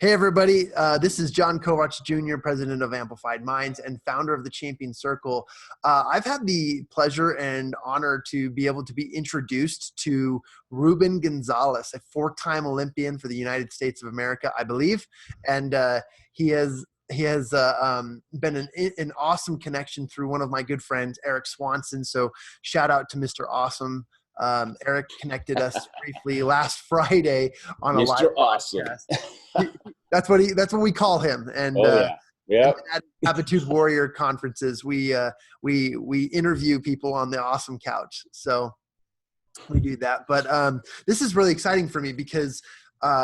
Hey, everybody. This is Jon Kovach Jr., president of Amplified Minds and founder of the Champion Circle. I've had the pleasure and honor to be able to be introduced to Ruben Gonzalez, a four-time Olympian for the United States of America, I believe. And he has been an awesome connection through one of my good friends, Eric Swanson. So shout out to Mr. Awesome. Eric connected us briefly last Friday on a live Mr. Awesome. podcast. That's what we call him. And at Aptitude Warrior conferences, we interview people on the awesome couch. So we do that. But this is really exciting for me because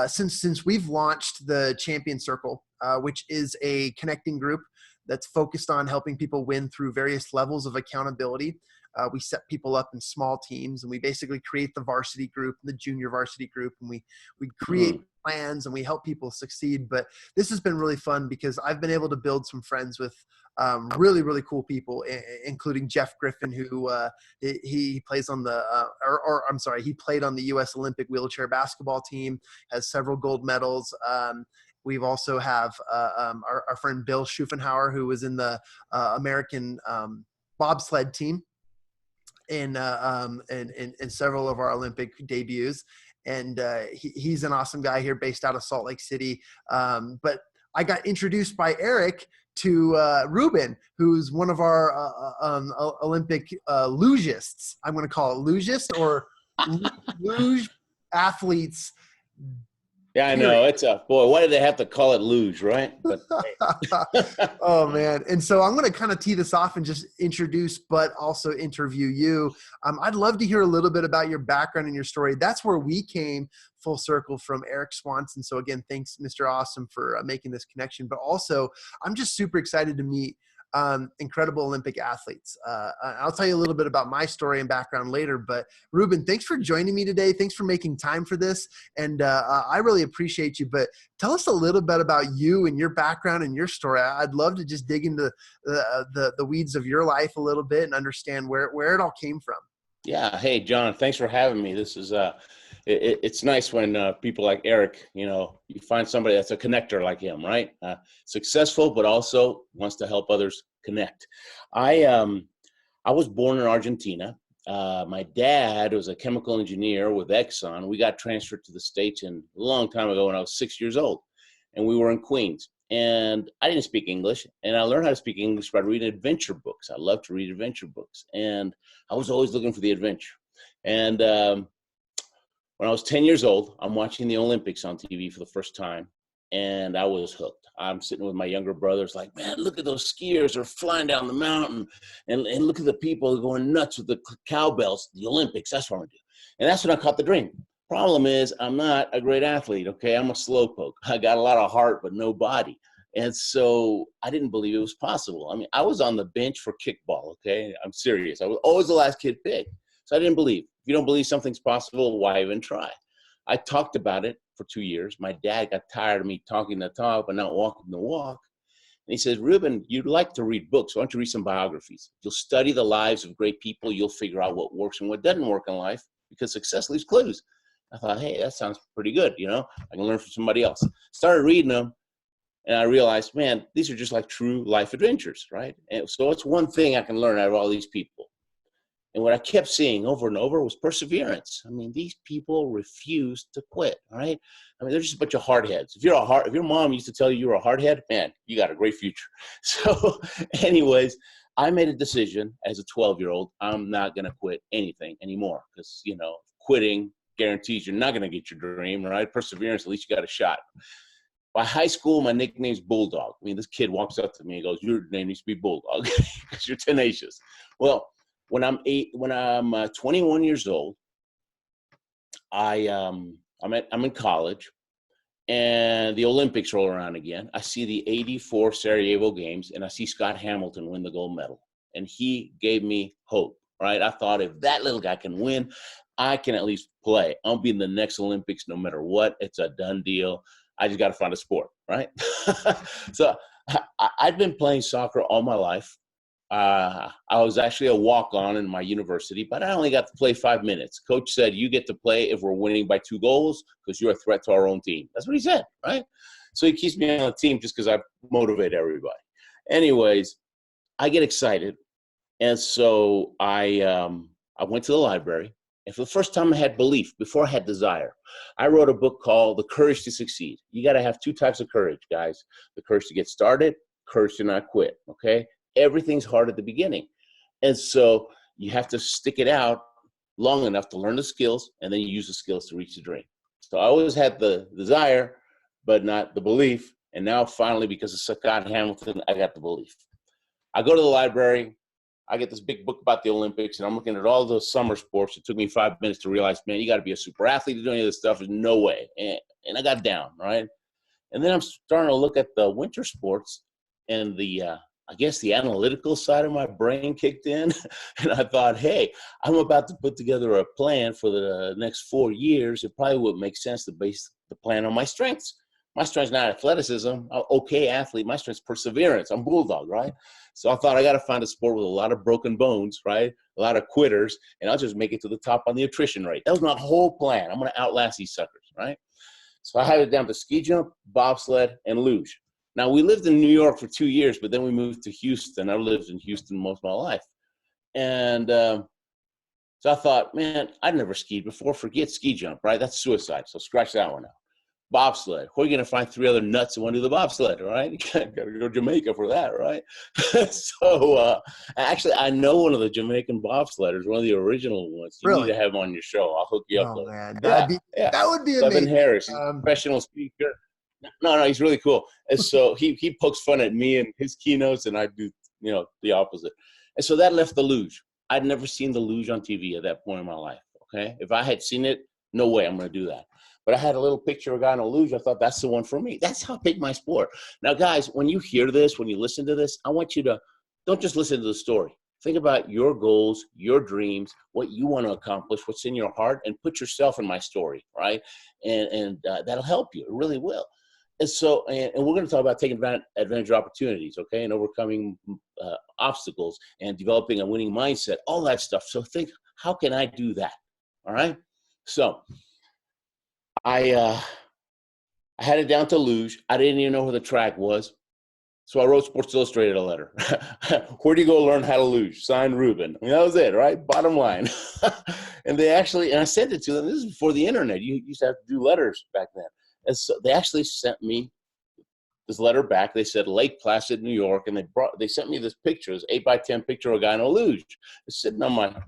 since we've launched the Champion Circle, which is a connecting group that's focused on helping people win through various levels of accountability. We set people up in small teams, and we basically create the varsity group, the junior varsity group, and we create plans and we help people succeed. But this has been really fun because I've been able to build some friends with really, really cool people, including Jeff Griffin, who he plays on the he played on the U.S. Olympic wheelchair basketball team, has several gold medals. We've also have our friend Bill Schuffenhauer, who was in the American bobsled team in several of our Olympic debuts. And he's an awesome guy here based out of Salt Lake City. But I got introduced by Eric to Ruben, who's one of our Olympic lugists. I'm going to call it lugist or luge athletes. Yeah, I know. It's boy, why did they have to call it luge, right? But Oh, man. And so I'm going to kind of tee this off and just introduce, but also interview you. I'd love to hear a little bit about your background and your story. That's where we came full circle from Eric Swanson. So again, thanks, Mr. Awesome, for making this connection. But also, I'm just super excited to meet incredible Olympic athletes. I'll tell you a little bit about my story and background later, but Ruben, thanks for joining me today. Thanks for making time for this. And I really appreciate you, but tell us a little bit about you and your background and your story. I'd love to just dig into the weeds of your life a little bit and understand where it all came from. Yeah. Hey, John, thanks for having me. This is, it's nice when people like Eric, you find somebody that's a connector like him, right? Successful, but also wants to help others connect. I was born in Argentina. My dad was a chemical engineer with Exxon. We got transferred to the States a long time ago when I was 6 years old, and we were in Queens. And I didn't speak English, and I learned how to speak English by reading adventure books. I love to read adventure books, and I was always looking for the adventure. And when I was 10 years old, I'm watching the Olympics on TV for the first time, and I was hooked. I'm sitting with my younger brothers like, man, look at those skiers. They're flying down the mountain, and look at the people going nuts with the cowbells. The Olympics, that's what I'm going to do. And that's when I caught the dream. Problem is, I'm not a great athlete, okay? I'm a slowpoke. I got a lot of heart, but no body. And so I didn't believe it was possible. I mean, I was on the bench for kickball, okay? I'm serious. I was always the last kid picked. So I didn't believe. If you don't believe something's possible, why even try? I talked about it for 2 years. My dad got tired of me talking the talk, but not walking the walk. And he says, Ruben, you'd like to read books. Why don't you read some biographies? You'll study the lives of great people. You'll figure out what works and what doesn't work in life because success leaves clues. I thought, hey, that sounds pretty good. I can learn from somebody else. Started reading them, and I realized, man, these are just like true life adventures, right? And so it's one thing I can learn out of all these people. And what I kept seeing over and over was perseverance. I mean, these people refuse to quit, right? I mean, they're just a bunch of hardheads. If your mom used to tell you were a hardhead, man, you got a great future. So anyways, I made a decision as a 12-year-old, I'm not going to quit anything anymore because, quitting guarantees you're not going to get your dream, right? Perseverance, at least you got a shot. By high school, my nickname's Bulldog. I mean, this kid walks up to me and goes, your name needs to be Bulldog because you're tenacious. Well, when I'm 21 years old, I'm in college, and the Olympics roll around again. I see the '84 Sarajevo Games, and I see Scott Hamilton win the gold medal, and he gave me hope. Right? I thought if that little guy can win, I can at least play. I'll be in the next Olympics no matter what. It's a done deal. I just got to find a sport, right? So I've been playing soccer all my life. I was actually a walk-on in my university, but I only got to play 5 minutes. Coach said, you get to play if we're winning by 2 goals because you're a threat to our own team. That's what he said, right? So he keeps me on the team just because I motivate everybody. Anyways, I get excited. And so I went to the library. And for the first time I had belief before I had desire. I wrote a book called The Courage to Succeed. You got to have two types of courage, guys. The courage to get started, courage to not quit, okay? Everything's hard at the beginning. And so you have to stick it out long enough to learn the skills, and then you use the skills to reach the dream. So I always had the desire, but not the belief. And now finally, because of Scott Hamilton, I got the belief. I go to the library. I get this big book about the Olympics, and I'm looking at all those summer sports. It took me 5 minutes to realize, man, you got to be a super athlete to do any of this stuff. There's no way. And I got down, right? And then I'm starting to look at the winter sports, and I guess the analytical side of my brain kicked in. And I thought, hey, I'm about to put together a plan for the next 4 years. It probably would make sense to base the plan on my strengths. My strength's not athleticism. I'm okay athlete. My strength's perseverance. I'm bulldog, right? So I thought I got to find a sport with a lot of broken bones, right? A lot of quitters, and I'll just make it to the top on the attrition rate. That was my whole plan. I'm going to outlast these suckers, right? So I had it down to ski jump, bobsled, and luge. Now, we lived in New York for 2 years, but then we moved to Houston. I lived in Houston most of my life. And so I thought, man, I'd never skied before. Forget ski jump, right? That's suicide. So scratch that one out. Bobsled. Where are you going to find 3 other nuts who want to do the bobsled, right? You got to go to Jamaica for that, right? So actually, I know one of the Jamaican bobsledders, one of the original ones. You need to have him on your show. I'll hook you up. Oh, man. That would be amazing. Evan Harris, professional speaker. No, he's really cool. And so he pokes fun at me and his keynotes, and I do, the opposite. And so that left the luge. I'd never seen the luge on TV at that point in my life, okay? If I had seen it, no way I'm going to do that. But I had a little picture of a guy on a luge. I thought, that's the one for me. That's how I picked my sport. Now, guys, when you hear this, when you listen to this, I want you to don't just listen to the story. Think about your goals, your dreams, what you want to accomplish, what's in your heart, and put yourself in my story, right? And that'll help you. It really will. And so, and we're going to talk about taking advantage of opportunities, okay, and overcoming obstacles and developing a winning mindset, all that stuff. So think, how can I do that? All right. So I had it down to luge. I didn't even know where the track was. So I wrote Sports Illustrated a letter. Where do you go learn how to luge? Signed, Ruben. I mean, that was it, right? Bottom line. And I sent it to them. This is before the internet. You used to have to do letters back then. And so they actually sent me this letter back. They said Lake Placid, New York, and they sent me this picture, this 8x10 picture of a guy in a luge. It's sitting on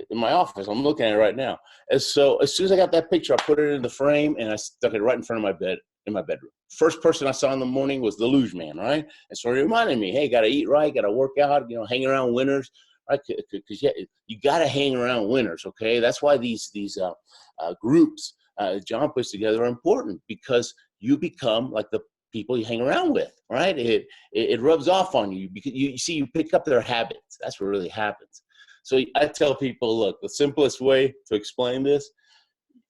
in my office. I'm looking at it right now. And so as soon as I got that picture, I put it in the frame and I stuck it right in front of my bed in my bedroom. First person I saw in the morning was the luge man, right? And so it reminded me, hey, got to eat right, got to work out, hang around winners, right? Because you got to hang around winners, okay? That's why these groups Jon puts together are important, because you become like the people you hang around with, right? It rubs off on you because you pick up their habits. That's what really happens. So I tell people, look, the simplest way to explain this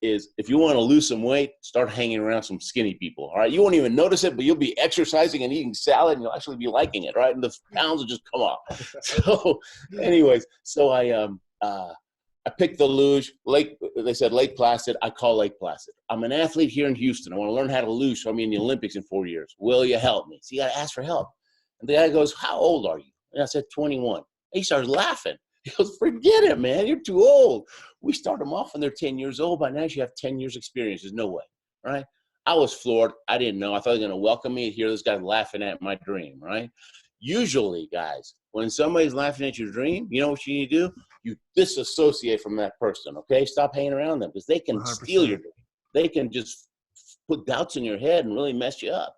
is if you want to lose some weight, start hanging around some skinny people, all right? You won't even notice it, but you'll be exercising and eating salad, and you'll actually be liking it, right? And the pounds will just come off. So anyways, so I picked the luge. They said Lake Placid. I call Lake Placid. I'm an athlete here in Houston. I want to learn how to luge, so I'm in the Olympics in 4 years. Will you help me? So you got to ask for help. And the guy goes, how old are you? And I said, 21. And he starts laughing. He goes, forget it, man. You're too old. We start them off when they're 10 years old. By now, you have 10 years experience. There's no way, right? I was floored. I didn't know. I thought they were going to welcome me and hear this guy laughing at my dream, right? Usually, guys, when somebody's laughing at your dream, you know what you need to do? You disassociate from that person, okay? Stop hanging around them, because they can 100%. Steal your dream. They can just put doubts in your head and really mess you up.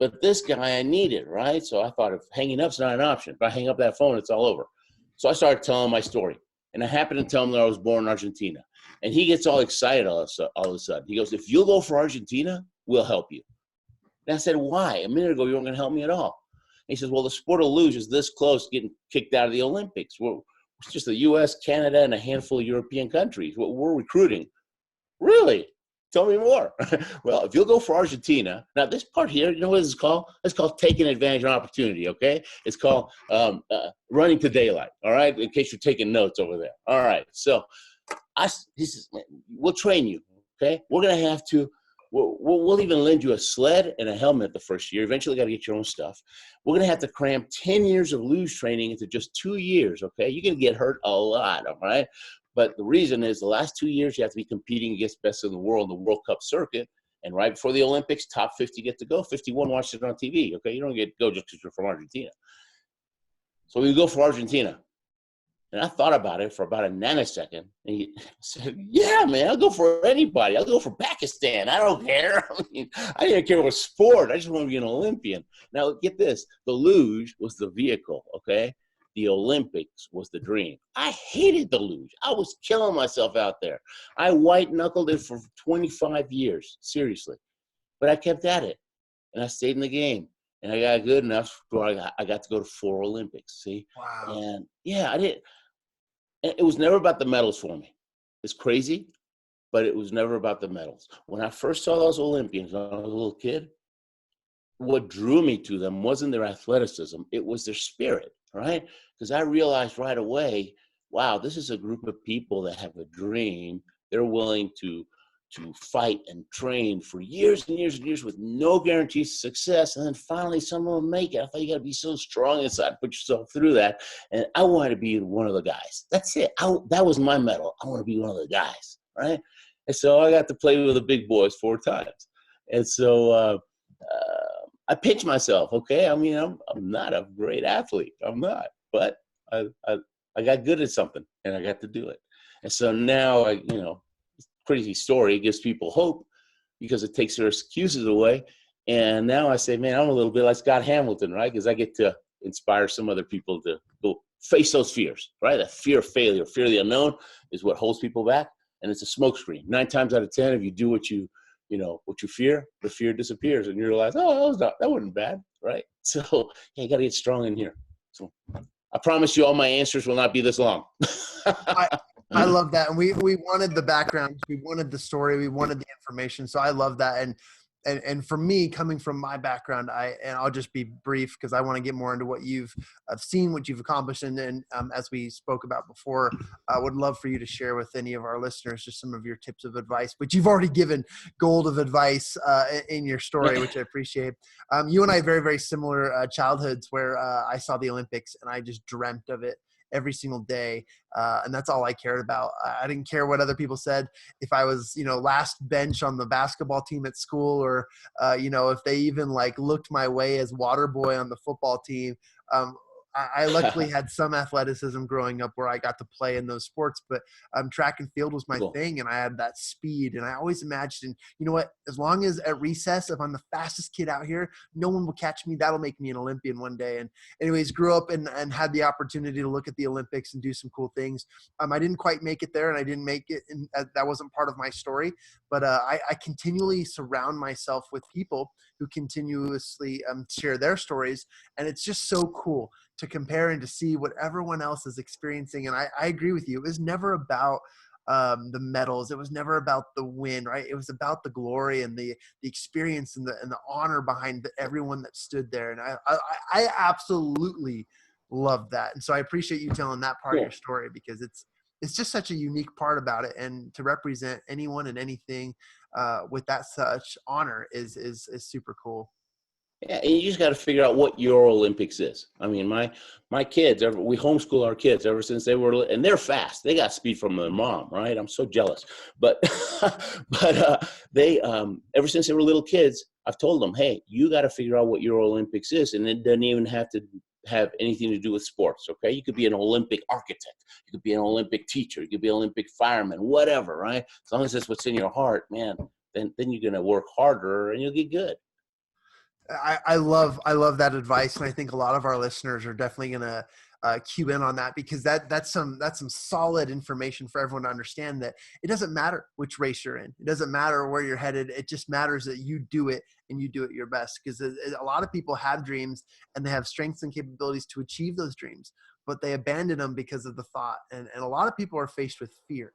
But this guy I needed, right? So I thought, if hanging up's not an option. If I hang up that phone, it's all over. So I started telling my story. And I happened to tell him that I was born in Argentina. And he gets all excited all of a sudden. He goes, if you'll go for Argentina, we'll help you. And I said, why? A minute ago, you weren't going to help me at all. And he says, well, the sport of luge is this close to getting kicked out of the Olympics. It's just the U.S., Canada, and a handful of European countries. We're recruiting. Really? Tell me more. Well, if you'll go for Argentina, now this part here, you know what it's called? It's called taking advantage of opportunity, okay? It's called running to daylight, all right? In case you're taking notes over there. All right, so he says, we'll train you, okay? We're going to have to we'll even lend you a sled and a helmet the first year. Eventually, got to get your own stuff. We're going to have to cram 10 years of luge training into just 2 years, okay? You're going to get hurt a lot, all right? But the reason is the last 2 years, you have to be competing against best in the world, the World Cup circuit. And right before the Olympics, top 50 get to go. 51 watch it on TV, okay? You don't get to go just because you're from Argentina. So we go for Argentina. And I thought about it for about a nanosecond. And he said, yeah, man, I'll go for anybody. I'll go for Pakistan. I don't care. I mean, I didn't care what sport. I just want to be an Olympian. Now, get this. The luge was the vehicle, okay? The Olympics was the dream. I hated the luge. I was killing myself out there. I white-knuckled it for 25 years, seriously. But I kept at it, and I stayed in the game. And I got good enough where I got to go to 4 Olympics, see? Wow. And, yeah, I did. It was never about the medals for me. It's crazy, but it was never about the medals. When I first saw those Olympians when I was a little kid, what drew me to them wasn't their athleticism. It was their spirit, right? Because I realized right away, wow, this is a group of people that have a dream. They're willing to fight and train for years and years and years with no guarantees of success. And then finally some of them make it. I thought you got to be so strong inside, put yourself through that. And I wanted to be one of the guys. That's it. That was my medal. I want to be one of the guys, right? And so I got to play with the big boys 4 times. And so I pinch myself, okay? I mean, I'm not a great athlete. I'm not. But I got good at something, and I got to do it. And so now, crazy story, it gives people hope because it takes their excuses away. And now I say, man, I'm a little bit like Scott Hamilton, right? Because I get to inspire some other people to go face those fears, right? That fear of failure, fear of the unknown is what holds people back. And it's a smokescreen. 9 times out of 10, if you do what you fear, the fear disappears. And you realize, oh, that wasn't bad, right? So you got to get strong in here. So I promise you all my answers will not be this long. I love that. And we wanted the background. We wanted the story. We wanted the information. So I love that. And for me, coming from my background, I'll just be brief because I want to get more into what you've seen, what you've accomplished. And as we spoke about before, I would love for you to share with any of our listeners just some of your tips of advice, which you've already given gold of advice in your story, which I appreciate. You and I have very, very similar childhoods where I saw the Olympics and I just dreamt of it every single day. And that's all I cared about. I didn't care what other people said. If I was, last bench on the basketball team at school or, if they even looked my way as water boy on the football team. I luckily had some athleticism growing up where I got to play in those sports, but track and field was my thing, and I had that speed. And I always imagined, you know what, as long as at recess, if I'm the fastest kid out here, no one will catch me. That'll make me an Olympian one day. And anyways, grew up and had the opportunity to look at the Olympics and do some cool things. I didn't quite make it there, and I didn't make it, and that wasn't part of my story. But I continually surround myself with people who continuously share their stories, and it's just so cool to compare and to see what everyone else is experiencing. And I agree with you. It was never about the medals. It was never about the win, right? It was about the glory and the experience and the honor behind everyone that stood there. And I absolutely love that. And so I appreciate you telling that part of your story because it's just such a unique part about it. And to represent anyone and anything with that such honor is super cool. Yeah, and you just got to figure out what your Olympics is. I mean, my kids, we homeschool our kids ever since they were, and they're fast. They got speed from their mom, right? I'm so jealous. But they, ever since they were little kids, I've told them, hey, you got to figure out what your Olympics is, and it doesn't even have to have anything to do with sports. Okay, you could be an Olympic architect, you could be an Olympic teacher, you could be an Olympic fireman, whatever, right? As long as that's what's in your heart, man, then you're gonna work harder and you'll get good. I love that advice, and I think a lot of our listeners are definitely going to cue in on that because that's some solid information for everyone to understand that it doesn't matter which race you're in, it doesn't matter where you're headed, it just matters that you do it and you do it your best. Because a lot of people have dreams and they have strengths and capabilities to achieve those dreams, but they abandon them because of the thought. And a lot of people are faced with fear.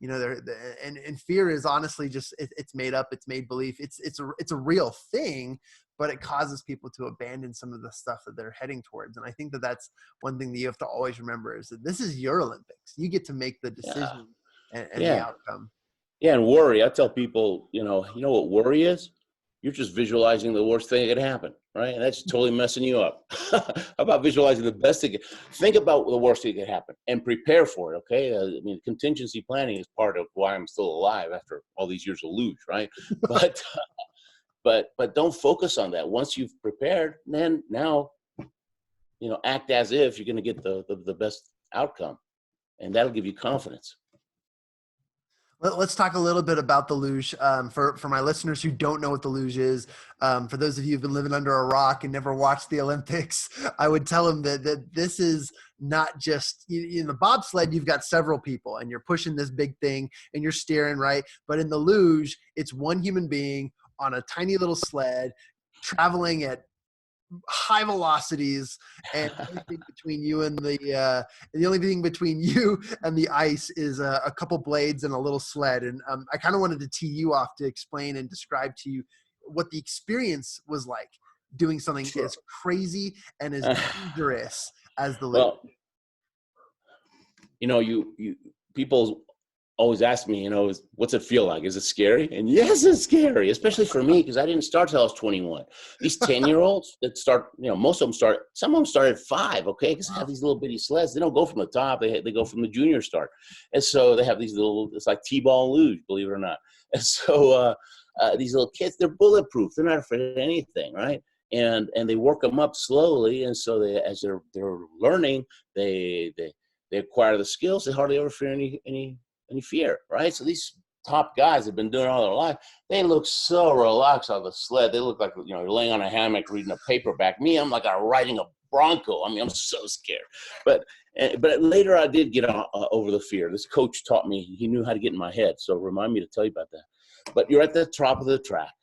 And fear is honestly just it's made up, it's made belief, it's a real thing, but it causes people to abandon some of the stuff that they're heading towards. And I think that that's one thing that you have to always remember is that this is your Olympics. You get to make the decision and the outcome. Yeah, and worry. I tell people, you know what worry is? You're just visualizing the worst thing that could happen, right? And that's totally messing you up. How about visualizing the best thing? Think about the worst thing that could happen and prepare for it, okay? I mean, contingency planning is part of why I'm still alive after all these years of luge, right? But don't focus on that. Once you've prepared, then now, act as if you're going to get the best outcome, and that'll give you confidence. Let's talk a little bit about the luge. For my listeners who don't know what the luge is, for those of you who've been living under a rock and never watched the Olympics, I would tell them that this is not just in the bobsled. You've got several people and you're pushing this big thing and you're steering, right? But in the luge, it's one human being on a tiny little sled traveling at high velocities, and the only thing between you and the ice is a couple blades and a little sled. And I kind of wanted to tee you off to explain and describe to you what the experience was like doing something as crazy and as dangerous as the luge. Well, people always ask me, what's it feel like? Is it scary? And yes, it's scary, especially for me, because I didn't start till I was 21. These 10-year-olds that start, most of them some of them start at 5, okay? Because they have these little bitty sleds. They don't go from the top. They go from the junior start. And so they have these little, it's like T-ball luge, believe it or not. And so these little kids, they're bulletproof. They're not afraid of anything, right? And they work them up slowly. And so as they're learning, they acquire the skills. They hardly ever fear any fear, right? So these top guys have been doing it all their life. They look so relaxed on the sled. They look like, you're laying on a hammock reading a paperback. Me, I'm like riding a Bronco. I mean, I'm so scared. But later I did get over the fear. This coach taught me. He knew how to get in my head. So remind me to tell you about that. But you're at the top of the track.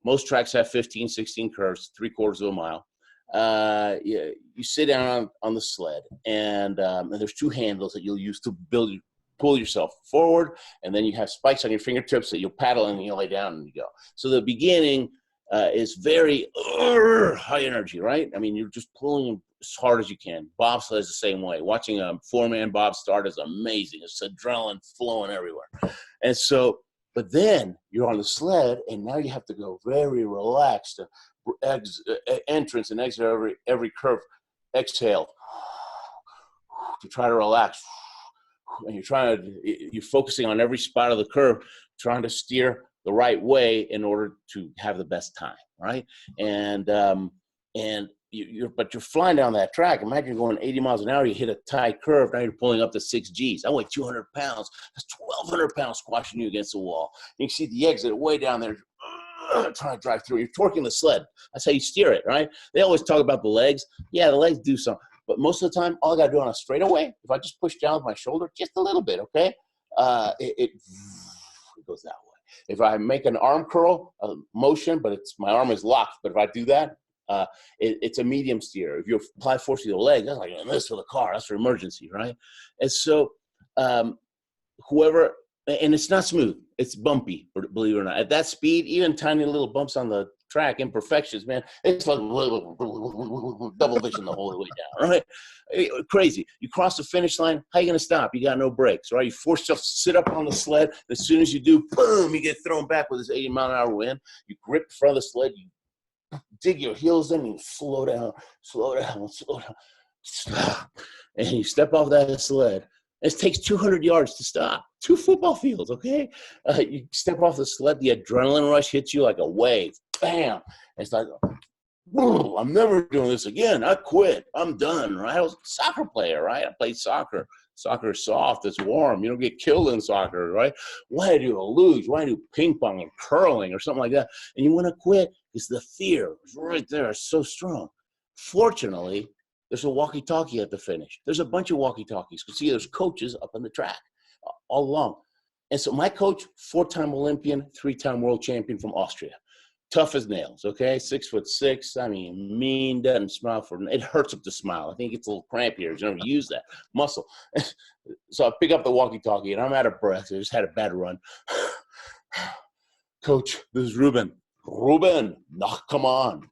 Most tracks have 15, 16 curves, 3/4 of a mile. You sit down on the sled, and there's 2 handles that you'll use to pull yourself forward, and then you have spikes on your fingertips that you'll paddle and you lay down and you go. So the beginning is very high energy, right? I mean, you're just pulling as hard as you can. Bobsled is the same way. Watching a 4-man bob start is amazing. It's adrenaline flowing everywhere. And so, but then you're on the sled, and now you have to go very relaxed. Entrance and exit every curve. Exhale to try to relax. And you're focusing on every spot of the curve, trying to steer the right way in order to have the best time, right? But you're flying down that track. Imagine you're going 80 miles an hour. You hit a tight curve. Now you're pulling up to 6 Gs. I weigh 200 pounds. That's 1,200 pounds squashing you against the wall. You can see the exit way down there. Trying to drive through. You're torquing the sled. That's how you steer it, right? They always talk about the legs. Yeah, the legs do something. But most of the time, all I got to do on a straightaway, if I just push down with my shoulder just a little bit, okay, it goes that way. If I make an arm curl motion, but my arm is locked, but if I do that, it's a medium steer. If you apply force to the leg, that's like this for the car. That's for emergency, right? And so and it's not smooth. It's bumpy, believe it or not. At that speed, even tiny little bumps on the track, imperfections, man, it's like double vision the whole way down, right? Crazy. You cross the finish line, how are you going to stop? You got no brakes, right? You force yourself to sit up on the sled. As soon as you do, boom, you get thrown back with this 80-mile-an-hour wind. You grip the front of the sled, you dig your heels in, and you slow down, and you step off that sled. It takes 200 yards to stop. 2 football fields, okay? You step off the sled, the adrenaline rush hits you like a wave. Bam! It's like, I'm never doing this again. I quit. I'm done, right? I was a soccer player, right? I played soccer. Soccer is soft. It's warm. You don't get killed in soccer, right? Why do a luge? Why do ping pong and curling or something like that? And you want to quit because the fear is right there. It's so strong. Fortunately, there's a walkie-talkie at the finish. There's a bunch of walkie-talkies. You can see there's coaches up on the track all along. And so my coach, 4-time Olympian, 3-time world champion from Austria. Tough as nails, okay? 6'6". I mean, mean, doesn't smile it hurts him to smile. I think it's a little cramp here. You don't use that muscle. So I pick up the walkie-talkie, and I'm out of breath. I just had a bad run. Coach, this is Ruben. Ruben, come on.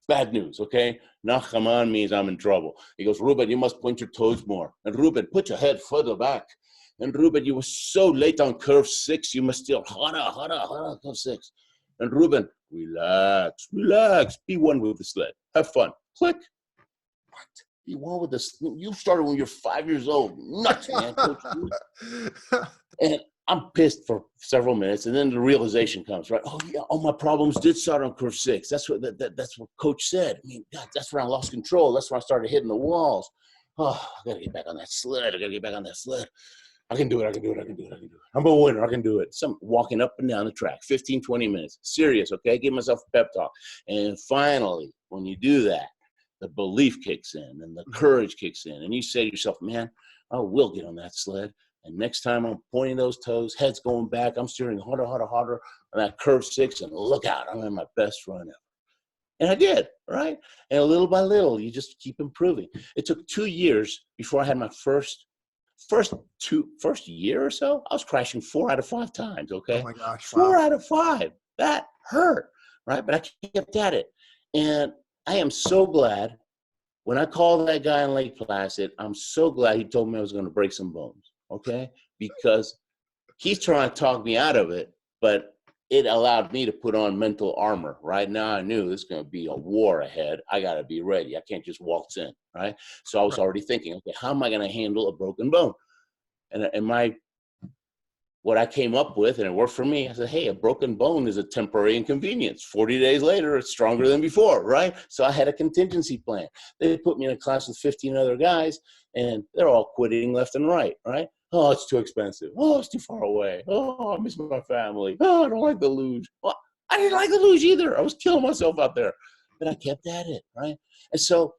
Bad news, okay? Come on means I'm in trouble. He goes, Ruben, you must point your toes more. And Ruben, put your head further back. And Ruben, you were so late on curve 6. You must still harder, curve 6. And Ruben, relax. Be one with the sled. Have fun. Click. What? Be one with the sled? You started when you're 5 years old. Nuts, man. Coach. And I'm pissed for several minutes, and then the realization comes, right? Oh yeah, all my problems did start on curve 6. That's what that's what Coach said. I mean, God, that's when I lost control. That's when I started hitting the walls. Oh, I gotta get back on that sled. I can do it. I'm a winner. I can do it. Some walking up and down the track, 15, 20 minutes. Serious, okay? Give myself a pep talk. And finally, when you do that, the belief kicks in and the courage kicks in. And you say to yourself, man, I will get on that sled. And next time I'm pointing those toes, head's going back, I'm steering harder on that curve 6, and look out, I'm in my best run ever. And I did, right? And little by little, you just keep improving. It took 2 years before I had my first year or so. I was crashing 4 out of 5 times, okay? Oh my gosh, 4 out of 5. That hurt, right? But I kept at it. And I am so glad when I called that guy in Lake Placid, I'm so glad he told me I was going to break some bones. Okay, because he's trying to talk me out of it, but it allowed me to put on mental armor. Right now, I knew there's going to be a war ahead. I got to be ready. I can't just waltz in, right? So I was already thinking, okay, how am I going to handle a broken bone? And what I came up with, and it worked for me, I said, hey, a broken bone is a temporary inconvenience. 40 days later, it's stronger than before, right? So I had a contingency plan. They put me in a class with 15 other guys, and they're all quitting left and right, right? Oh, it's too expensive. Oh, it's too far away. Oh, I miss my family. Oh, I don't like the luge. Well, I didn't like the luge either. I was killing myself out there. But I kept at it, right? And so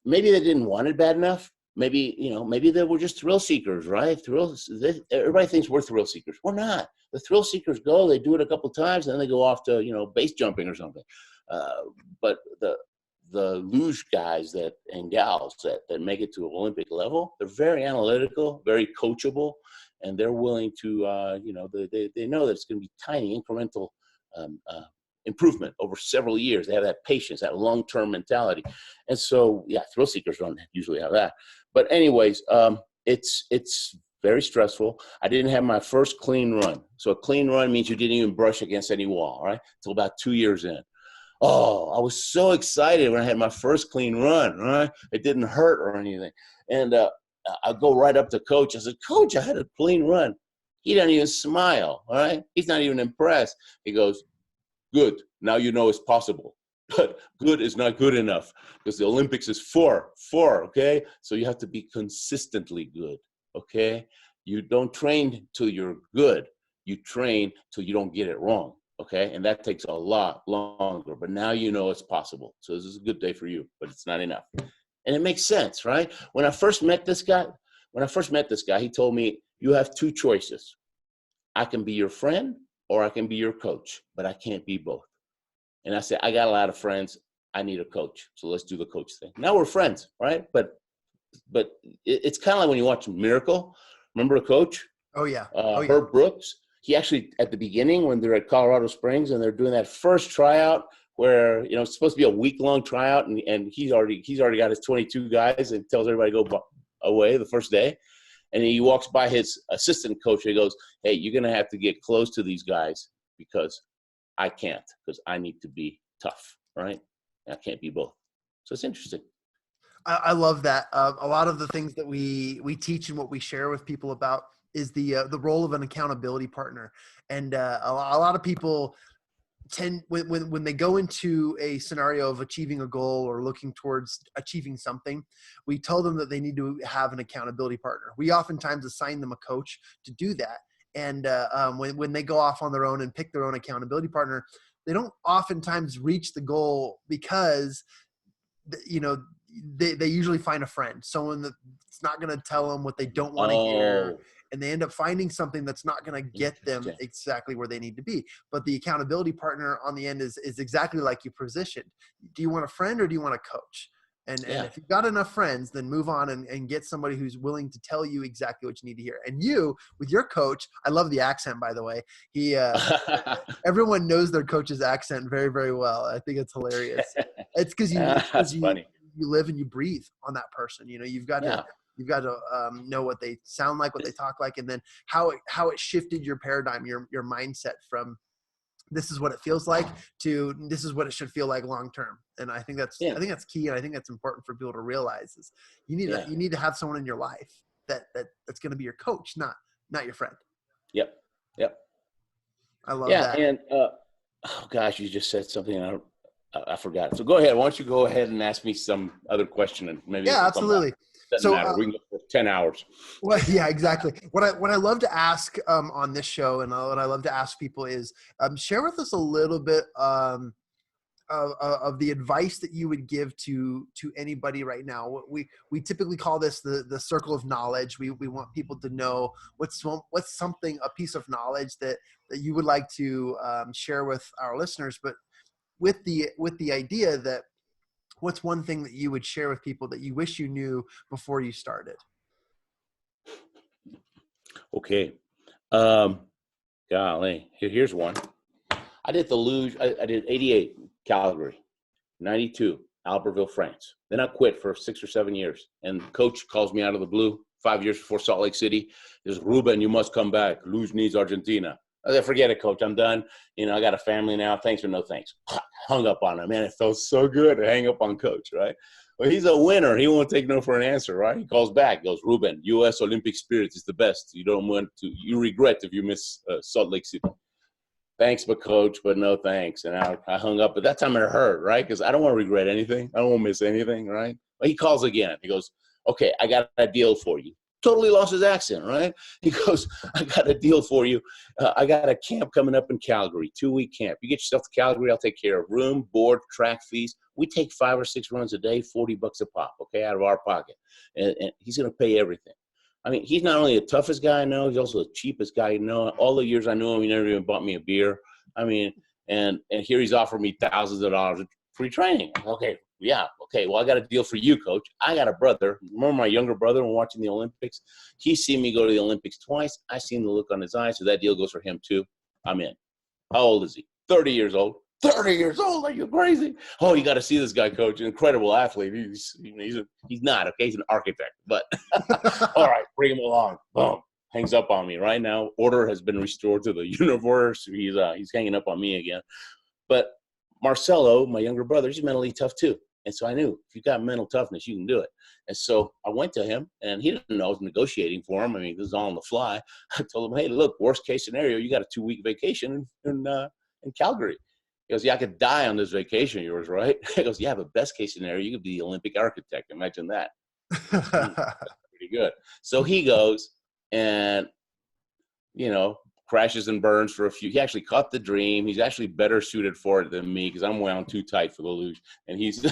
maybe they didn't want it bad enough. Maybe, maybe they were just thrill seekers, right? Everybody thinks we're thrill seekers. We're not. The thrill seekers go, they do it a couple of times, and then they go off to, base jumping or something. But the luge guys and gals that make it to Olympic level, they're very analytical, very coachable, and they're willing to, they know that it's going to be tiny incremental improvement over several years. They have that patience, that long-term mentality. And so, yeah, thrill seekers don't usually have that. But anyways, it's very stressful. I didn't have my first clean run. So a clean run means you didn't even brush against any wall, right? Until about 2 years in. Oh, I was so excited when I had my first clean run, right? It didn't hurt or anything. And I go right up to Coach. I said, Coach, I had a clean run. He doesn't even smile, all right? He's not even impressed. He goes, good. Now you know it's possible. But good is not good enough because the Olympics is four, okay? So you have to be consistently good, okay? You don't train till you're good. You train till you don't get it wrong, okay? And that takes a lot longer. But now you know it's possible. So this is a good day for you, but it's not enough. And it makes sense, right? When I first met this guy, he told me, you have 2 choices. I can be your friend or I can be your coach, but I can't be both. And I said, I got a lot of friends. I need a coach. So let's do the coach thing. Now we're friends, right? But it's kind of like when you watch Miracle. Remember a coach? Oh, yeah. Herb Brooks. He actually, at the beginning, when they're at Colorado Springs and they're doing that first tryout where, it's supposed to be a week-long tryout, and he's already got his 22 guys and tells everybody to go away the first day. And he walks by his assistant coach and he goes, hey, you're going to have to get close to these guys because I can't, because I need to be tough, right? I can't be both. So it's interesting. I love that. A lot of the things that we teach and what we share with people about is the role of an accountability partner. And a lot of people tend, when they go into a scenario of achieving a goal or looking towards achieving something, we tell them that they need to have an accountability partner. We oftentimes assign them a coach to do that. And when they go off on their own and pick their own accountability partner, they don't oftentimes reach the goal because, they usually find a friend, someone that's not going to tell them what they don't want to hear. And they end up finding something that's not going to get them exactly where they need to be. But the accountability partner on the end is exactly like you positioned. Do you want a friend or do you want a coach? And if you've got enough friends, then move on and get somebody who's willing to tell you exactly what you need to hear. And you, with your coach, I love the accent, by the way. Everyone knows their coach's accent very, very well. I think it's hilarious. It's because you live and you breathe on that person. You've got to You've got to know what they sound like, what they talk like, and then how it shifted your paradigm, your mindset from this is what it feels like to this is what it should feel like long term. And I think that's key, and I think that's important for people to realize is you need to have someone in your life that's going to be your coach, not your friend. Yep. I love that. And oh gosh, you just said something I forgot. So go ahead. Why don't you go ahead and ask me some other question, and maybe absolutely. Doesn't matter. We can go for 10 hours. Well, yeah, exactly. What I love to ask on this show, and what I love to ask people is share with us a little bit of the advice that you would give to anybody right now. We typically call this the circle of knowledge. We want people to know what's something, a piece of knowledge that you would like to share with our listeners, but with the idea that what's one thing that you would share with people that you wish you knew before you started? Okay. Golly, here's one. I did the luge. I did 88 Calgary, 92 Albertville, France. Then I quit for 6 or 7 years. And coach calls me out of the blue 5 years before Salt Lake City. He says, Ruben, you must come back. Luge needs Argentina. I said, forget it, coach. I'm done. I got a family now. Thanks, but no thanks. Hung up on him. Man, it felt so good to hang up on coach, right? Well, he's a winner. He won't take no for an answer, right? He calls back. He goes, Ruben, U.S. Olympic spirit is the best. You regret if you miss Salt Lake City. Thanks, but coach, but no thanks. And I hung up. But that time it hurt, right? Because I don't want to regret anything. I don't want to miss anything, right? But he calls again. He goes, okay, I got a deal for you. Totally lost his accent, right? He goes, I got a deal for you. I got a camp coming up in Calgary, 2-week camp. You get yourself to Calgary, I'll take care of room, board, track fees. We take 5 or 6 runs a day, $40 a pop, okay, out of our pocket. And he's going to pay everything. I mean, he's not only the toughest guy I know, he's also the cheapest guy I know. All the years I knew him, he never even bought me a beer. I mean, and here he's offering me thousands of dollars of free training. Okay, yeah, okay, well, I got a deal for you, coach. I got a brother. Remember my younger brother when watching the Olympics? He's seen me go to the Olympics twice. I seen the look on his eyes, so that deal goes for him too. I'm in. How old is he? 30 years old. 30 years old? Are you crazy? Oh, you got to see this guy, coach. Incredible athlete. He's not, okay? He's an architect. But, all right, bring him along. Boom. Hangs up on me. Right now, order has been restored to the universe. He's hanging up on me again. But Marcelo, my younger brother, he's mentally tough too. And so I knew if you got mental toughness, you can do it. And so I went to him, and he didn't know I was negotiating for him. I mean, this is all on the fly. I told him, hey, look, worst case scenario, you got a 2-week vacation in Calgary. He goes, yeah, I could die on this vacation of yours, right? He goes, yeah, but best case scenario, you could be the Olympic architect. Imagine that. That's pretty good. So he goes and, crashes and burns for a few. He actually caught the dream. He's actually better suited for it than me because I'm wound too tight for the luge. And he's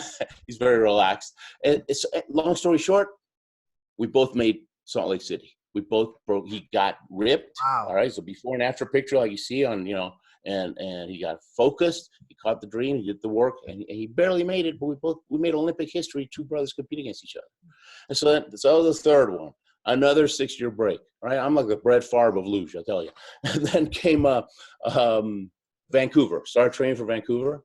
very relaxed. And it's long story short, we both made Salt Lake City. We both broke. He got ripped. Wow. All right. So before and after picture, like you see on, and he got focused. He caught the dream. He did the work, and he barely made it. But we made Olympic history. 2 brothers competing against each other. And so the third one. Another 6-year break, right? I'm like the Brett Favre of luge, I'll tell you. And then came Vancouver. Started training for Vancouver.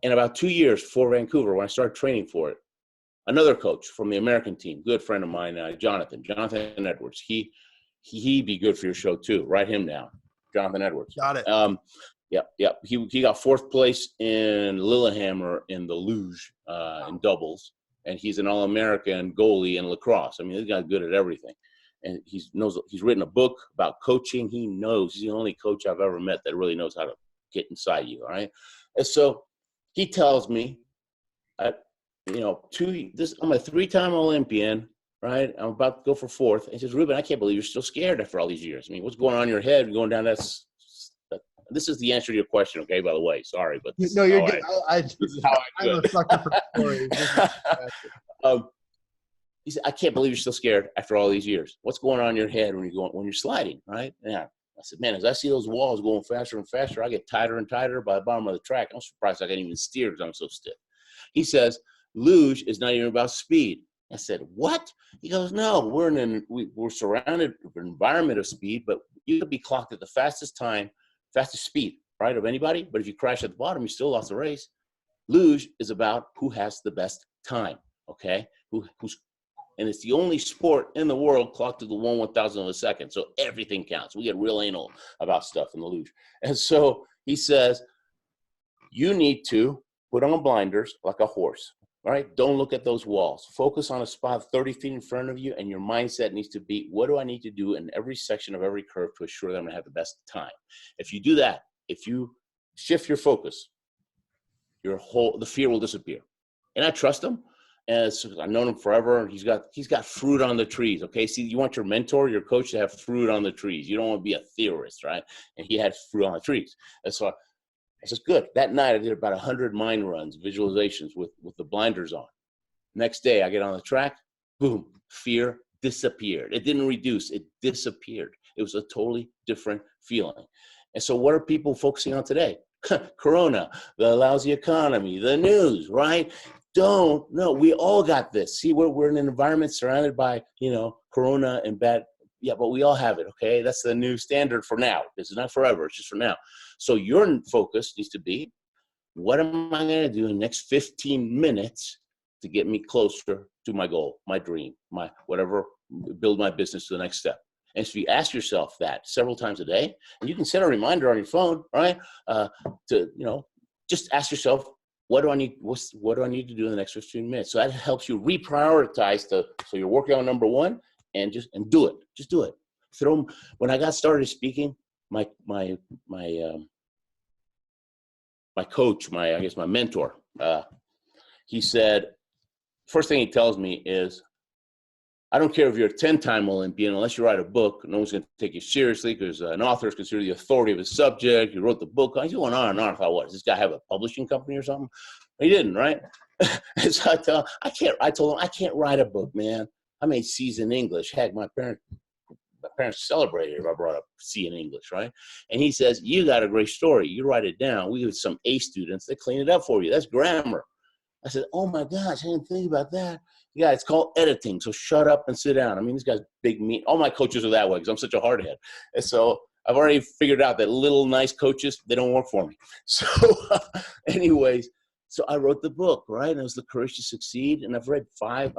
And about 2 years before Vancouver, when I started training for it, another coach from the American team, good friend of mine, Jonathan Edwards. He'd be good for your show too. Write him down, Jonathan Edwards. Got it. Yep. He got 4th place in Lillehammer in the luge in doubles. And he's an All-American goalie in lacrosse. I mean, this guy's good at everything. And he's written a book about coaching. He knows. He's the only coach I've ever met that really knows how to get inside you, all right? And so he tells me, I'm a 3-time Olympian, right? I'm about to go for 4th. He says, Ruben, I can't believe you're still scared after all these years. I mean, what's going on in your head going down this is the answer to your question, okay, by the way. Sorry, but no, you're good. This is how I do it. I'm a sucker for stories. He said, I can't believe you're still scared after all these years. What's going on in your head when you're sliding, right? Yeah. I said, man, as I see those walls going faster and faster, I get tighter and tighter by the bottom of the track. I'm surprised I can't even steer because I'm so stiff. He says, luge is not even about speed. I said, what? He goes, no, we're surrounded with an environment of speed, but you could be clocked at the fastest speed, right, of anybody. But if you crash at the bottom, you still lost the race. Luge is about who has the best time, okay? Who's And it's the only sport in the world clocked to the 1/1000 of a second. So everything counts. We get real anal about stuff in the luge. And so he says, you need to put on blinders like a horse, all right? Don't look at those walls. Focus on a spot 30 feet in front of you, and your mindset needs to be, what do I need to do in every section of every curve to assure that I'm gonna have the best time? If you do that, if you shift your focus, the fear will disappear. And I trust him. And I've known him forever. He's got fruit on the trees. Okay. See, you want your mentor, your coach to have fruit on the trees. You don't want to be a theorist, right? And he had fruit on the trees. And so I said, good. That night I did about 100 mind runs, visualizations with the blinders on. Next day I get on the track, boom, fear disappeared. It didn't reduce, it disappeared. It was a totally different feeling. And so what are people focusing on today? Corona, the lousy economy, the news, right? No, we all got this. See, we're in an environment surrounded by, Corona and bad. Yeah, but we all have it, okay? That's the new standard for now. This is not forever. It's just for now. So your focus needs to be, what am I going to do in the next 15 minutes to get me closer to my goal, my dream, my whatever, build my business to the next step? And so you ask yourself that several times a day, and you can set a reminder on your phone, right? Just ask yourself, what do I need to do in the next 15 minutes? So that helps you reprioritize so you're working on number one and do it. Just do it. When I got started speaking, my coach, my mentor, he said, first thing he tells me is, I don't care if you're a 10-time Olympian, unless you write a book, no one's going to take you seriously because an author is considered the authority of his subject. You wrote the book. I just went on and on. I thought, what, does this guy have a publishing company or something? He didn't, right? And so I told him, I can't write a book, man. I made C's in English. Heck, my parents celebrated if I brought up C in English, right? And he says, you got a great story. You write it down. We have some A students that clean it up for you. That's grammar. I said, oh my gosh, I didn't think about that. Yeah, it's called editing. So shut up and sit down. I mean, this guy's big meat. All my coaches are that way because I'm such a hardhead. And so I've already figured out that little nice coaches, they don't work for me. So anyways, so I wrote the book, right? And it was The Courage to Succeed. And I've written 5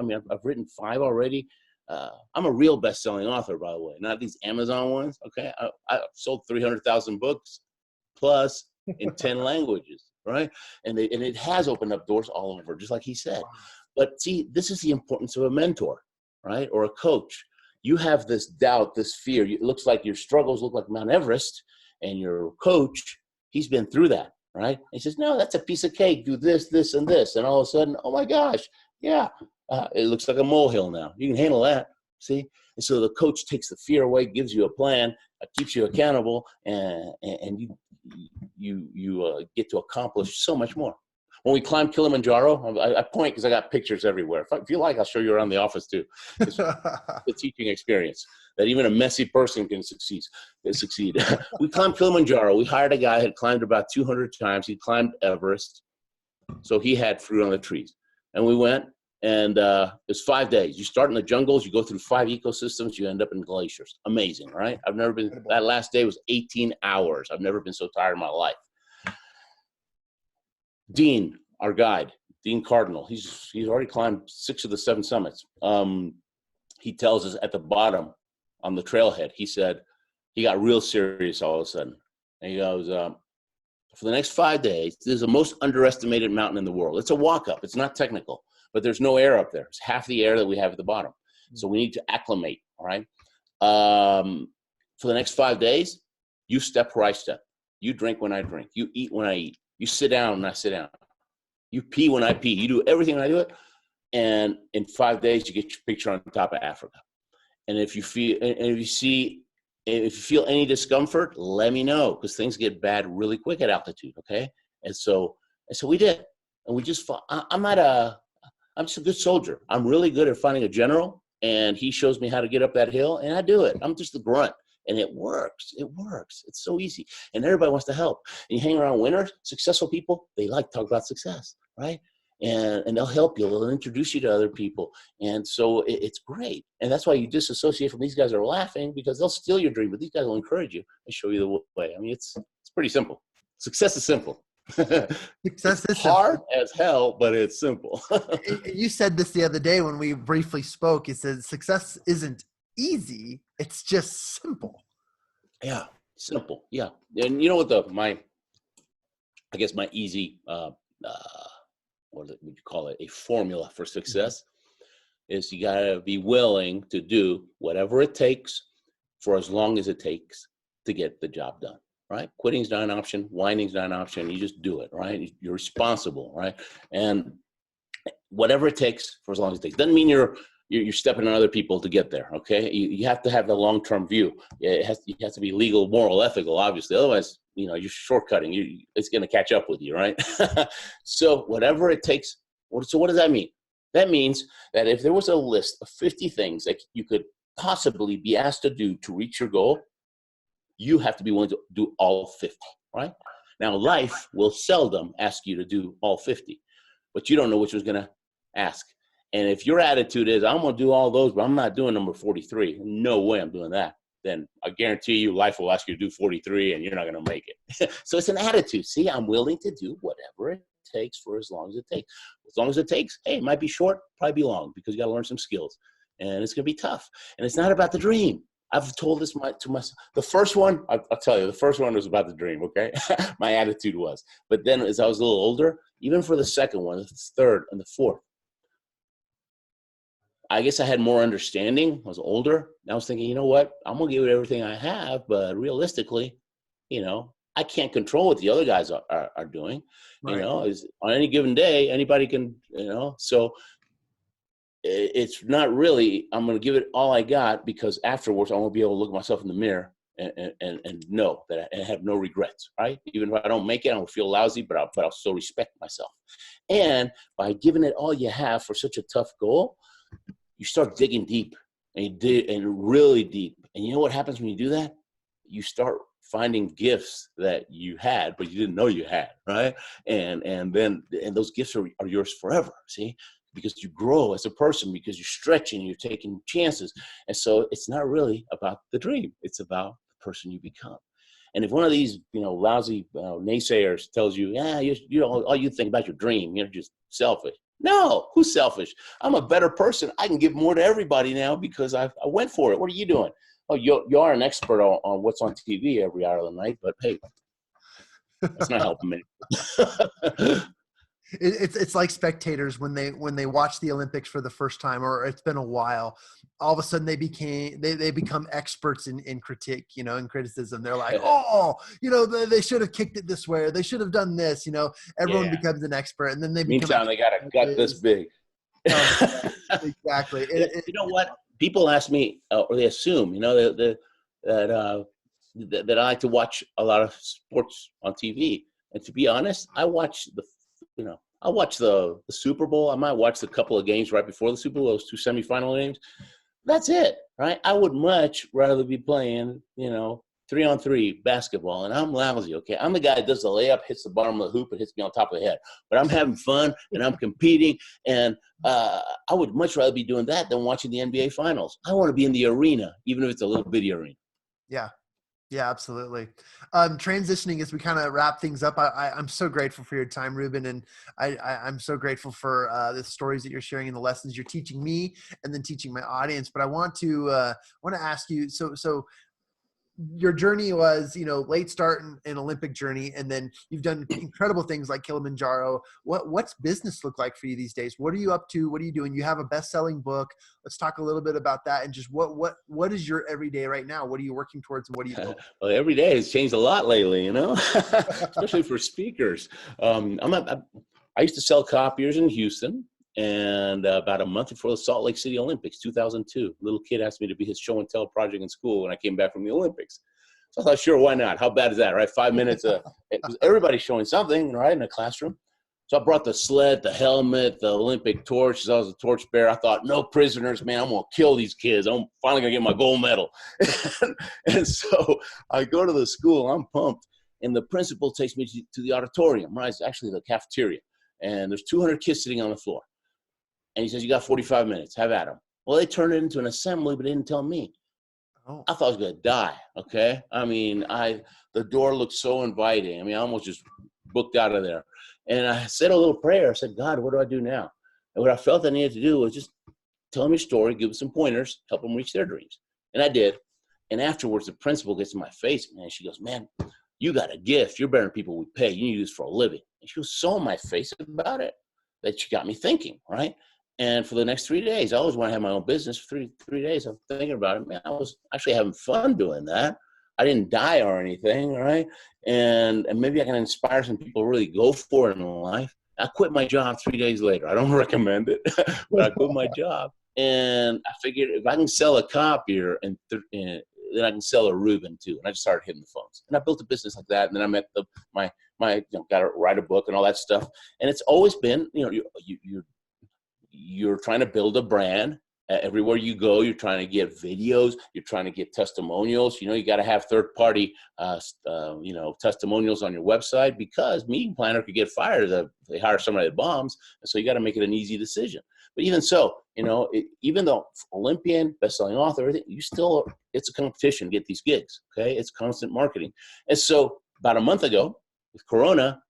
already. I'm a real best-selling author, by the way, not these Amazon ones. Okay. I sold 300,000 books plus in 10 languages. Right. And it has opened up doors all over, just like he said. But see, this is the importance of a mentor, right? Or a coach. You have this doubt, this fear. It looks like your struggles look like Mount Everest, and your coach, he's been through that, right? He says, no, that's a piece of cake. Do this, this, and this. And all of a sudden, oh my gosh, yeah, it looks like a molehill now. You can handle that, see? And so the coach takes the fear away, gives you a plan, keeps you accountable, and you get to accomplish so much more. When we climbed Kilimanjaro, I point because I got pictures everywhere. If you like, I'll show you around the office too. It's the teaching experience that even a messy person can succeed. We climbed Kilimanjaro. We hired a guy who had climbed about 200 times. He climbed Everest. So he had fruit on the trees. And we went, and it was 5 days. You start in the jungles, you go through 5 ecosystems, you end up in glaciers. Amazing, right? I've never been, that last day was 18 hours. I've never been so tired in my life. Dean, our guide, Dean Cardinal, he's already climbed 6 of the 7 summits. He tells us at the bottom on the trailhead, he said, he got real serious all of a sudden. And he goes, for the next 5 days, this is the most underestimated mountain in the world. It's a walk up. It's not technical, but there's no air up there. It's half the air that we have at the bottom. So we need to acclimate, all right? For the next 5 days, you step where I step. You drink when I drink. You eat when I eat. You sit down when I sit down. You pee when I pee. You do everything when I do it. And in 5 days, you get your picture on top of Africa. And if you feel any discomfort, let me know, because things get bad really quick at altitude. Okay. And so we did, and we just fought. I'm just a good soldier. I'm really good at finding a general, and he shows me how to get up that hill, and I do it. I'm just the grunt. And it works. It works. It's so easy. And everybody wants to help. And you hang around winners, successful people, they like to talk about success, right? And they'll help you. They'll introduce you to other people. And so it's great. And that's why you disassociate from these guys that are laughing, because they'll steal your dream, but these guys will encourage you and show you the way. I mean, it's pretty simple. Success is simple. Success is hard as hell, but it's simple. You said this the other day when we briefly spoke. You said success isn't easy. It's just simple. Yeah. Simple. Yeah. And you know what my easy, what would you call it? A formula for success is you gotta be willing to do whatever it takes for as long as it takes to get the job done. Right? Quitting's not an option. Whining's not an option. You just do it, right? You're responsible, right? And whatever it takes for as long as it takes. Doesn't mean you're stepping on other people to get there, okay? You have to have the long-term view. You have to be legal, moral, ethical, obviously. Otherwise, you're shortcutting. It's going to catch up with you, right? So whatever it takes. So what does that mean? That means that if there was a list of 50 things that you could possibly be asked to do to reach your goal, you have to be willing to do all 50, right? Now, life will seldom ask you to do all 50, but you don't know which one's going to ask. And if your attitude is, I'm going to do all those, but I'm not doing number 43, no way I'm doing that, then I guarantee you life will ask you to do 43 and you're not going to make it. So it's an attitude. See, I'm willing to do whatever it takes for as long as it takes. As long as it takes, hey, it might be short, probably be long, because you got to learn some skills. And it's going to be tough. And it's not about the dream. I've told this to myself. The first one, I'll tell you, the first one was about the dream, okay? My attitude was. But then as I was a little older, even for the second one, the third, and the fourth, I guess I had more understanding. I was older. And I was thinking, you know what? I'm going to give it everything I have, but realistically, I can't control what the other guys are doing. Right. Is on any given day, anybody can, so it's not really, I'm going to give it all I got, because afterwards I won't be able to look at myself in the mirror and know that I have no regrets, right? Even if I don't make it, I don't feel lousy, but I'll still respect myself. And by giving it all you have for such a tough goal, you start digging deep and really deep. And you know what happens when you do that? You start finding gifts that you had, but you didn't know you had, right? And those gifts are yours forever, see? Because you grow as a person, because you're stretching, you're taking chances. And so it's not really about the dream. It's about the person you become. And if one of these, lousy naysayers tells you, all you think about your dream, you're just selfish. No, who's selfish? I'm a better person. I can give more to everybody now because I went for it. What are you doing? Oh, you are an expert on what's on TV every hour of the night, but hey, that's not helping me. It's like spectators when they watch the Olympics for the first time, or it's been a while, all of a sudden they become experts in critique, in criticism. They're like, they should have kicked it this way, or they should have done this, everyone becomes an expert, and then they meantime they got a gut this big. Exactly. You know what? People ask me, or they assume, that I like to watch a lot of sports on TV. And to be honest, I watch the Super Bowl. I might watch a couple of games right before the Super Bowl, those two semifinal games. That's it, right? I would much rather be playing, 3-on-3 basketball, and I'm lousy, okay? I'm the guy that does the layup, hits the bottom of the hoop, and hits me on top of the head. But I'm having fun, and I'm competing, and I would much rather be doing that than watching the NBA Finals. I want to be in the arena, even if it's a little bitty arena. Yeah. Yeah, absolutely. Transitioning as we kind of wrap things up, I'm so grateful for your time, Ruben, and I'm so grateful for the stories that you're sharing and the lessons you're teaching me and then teaching my audience. But I want to ask you, so your journey was, late start in Olympic journey, and then you've done incredible things like Kilimanjaro. What's business look like for you these days? What are you up to? What are you doing? You have a best-selling book. Let's talk a little bit about that, and just what is your everyday right now? What are you working towards, and what are you doing? Well, every day has changed a lot lately, especially for speakers. I used to sell copiers in Houston. And about a month before the Salt Lake City Olympics, 2002, a little kid asked me to be his show and tell project in school when I came back from the Olympics. So I thought, sure, why not? How bad is that, right? 5 minutes. Everybody's showing something, right, in a classroom. So I brought the sled, the helmet, the Olympic torch. I was a torchbearer. I thought, no prisoners, man. I'm going to kill these kids. I'm finally going to get my gold medal. And so I go to the school. I'm pumped. And the principal takes me to the auditorium, right? It's actually the cafeteria. And there's 200 kids sitting on the floor. And he says, you got 45 minutes. Have at them. Well, they turned it into an assembly, but they didn't tell me. Oh. I thought I was going to die, okay? I mean, the door looked so inviting. I mean, I almost just booked out of there. And I said a little prayer. I said, God, what do I do now? And what I felt I needed to do was just tell them your story, give them some pointers, help them reach their dreams. And I did. And afterwards, the principal gets in my face, man. She goes, man, you got a gift. You're better than people we pay. You need to do this for a living. And she was so in my face about it that she got me thinking, right? And for the next 3 days, I always want to have my own business. For three days, I'm thinking about it. Man, I was actually having fun doing that. I didn't die or anything, right? And maybe I can inspire some people to really go for it in life. I quit my job 3 days later. I don't recommend it, but I quit my job. And I figured if I can sell a copier and then I can sell a Ruben too. And I just started hitting the phones. And I built a business like that. And then I met got to write a book and all that stuff. And it's always been, you're trying to build a brand. Everywhere you go, you're trying to get videos. You're trying to get testimonials. You got to have third-party, testimonials on your website, because meeting planner could get fired if they hire somebody that bombs. And so you got to make it an easy decision. But even so, even though Olympian, best-selling author, everything, it's a competition to get these gigs. Okay, it's constant marketing. And so about a month ago, with Corona,